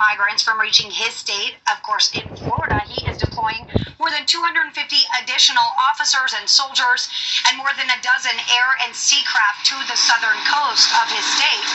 migrants from reaching his state. Of course, in Florida, he is deploying more than 250 additional officers and soldiers and more than a dozen air and sea craft to the southern coast of his state,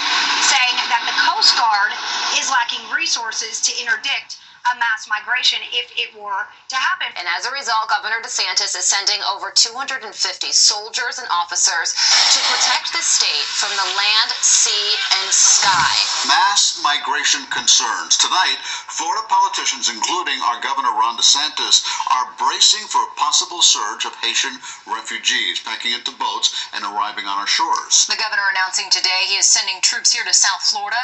saying that the Coast Guard is lacking resources to interdict a mass migration if it were to happen. And as a result, Governor DeSantis is sending over 250 soldiers and officers to protect the state from the land, sea, and sky. Mass migration concerns. Tonight, Florida politicians, including our Governor Ron DeSantis, are bracing for a possible surge of Haitian refugees packing into boats and arriving on our shores. The governor announcing today he is sending troops here to South Florida.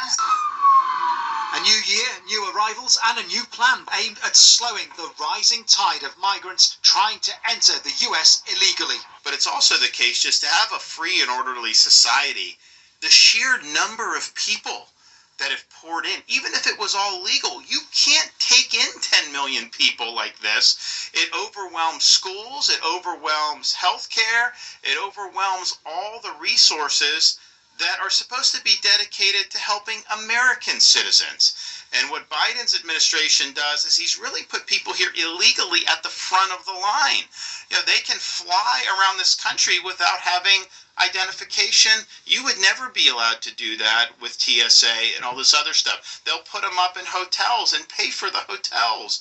A new year, new arrivals, and a new plan aimed at slowing the rising tide of migrants trying to enter the U.S. illegally. But it's also the case, just to have a free and orderly society, the sheer number of people that have poured in, even if it was all legal, you can't take in 10 million people like this. It overwhelms schools, it overwhelms healthcare, it overwhelms all the resources that are supposed to be dedicated to helping American citizens. And what Biden's administration does is he's really put people here illegally at the front of the line. You know, they can fly around this country without having identification. You would never be allowed to do that with TSA and all this other stuff. They'll put them up in hotels and pay for the hotels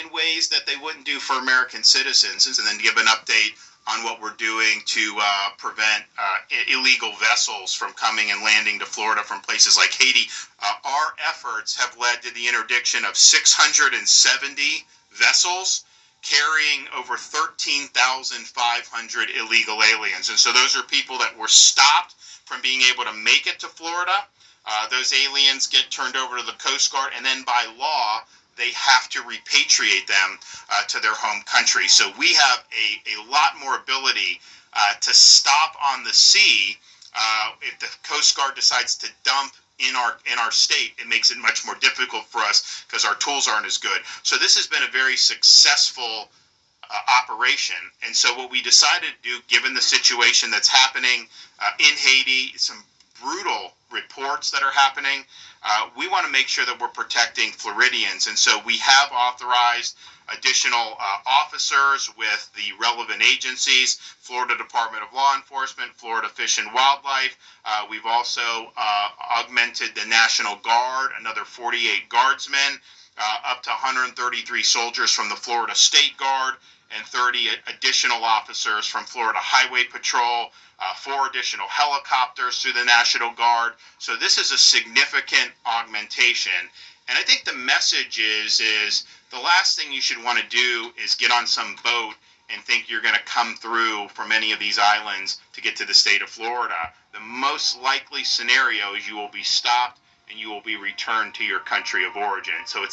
in ways that they wouldn't do for American citizens. And then give an update on what we're doing to prevent illegal vessels from coming and landing to Florida from places like Haiti. Our efforts have led to the interdiction of 670 vessels carrying over 13,500 illegal aliens. And so those are people that were stopped from being able to make it to Florida. Those aliens get turned over to the Coast Guard, and then by law, they have to repatriate them to their home country. So we have a lot more ability to stop on the sea. If the Coast Guard decides to dump in our state, it makes it much more difficult for us because our tools aren't as good. So this has been a very successful operation. And so what we decided to do, given the situation that's happening in Haiti, some brutal reports that are happening, we want to make sure that we're protecting Floridians. And so we have authorized additional officers with the relevant agencies, Florida Department of Law Enforcement, Florida Fish and Wildlife. We've also augmented the National Guard, another 48 guardsmen, up to 133 soldiers from the Florida State Guard, and 30 additional officers from Florida Highway Patrol, 4 additional helicopters through the National Guard. So this is a significant augmentation. And I think the message is the last thing you should want to do is get on some boat and think you're going to come through from any of these islands to get to the state of Florida. The most likely scenario is you will be stopped and you will be returned to your country of origin. So it's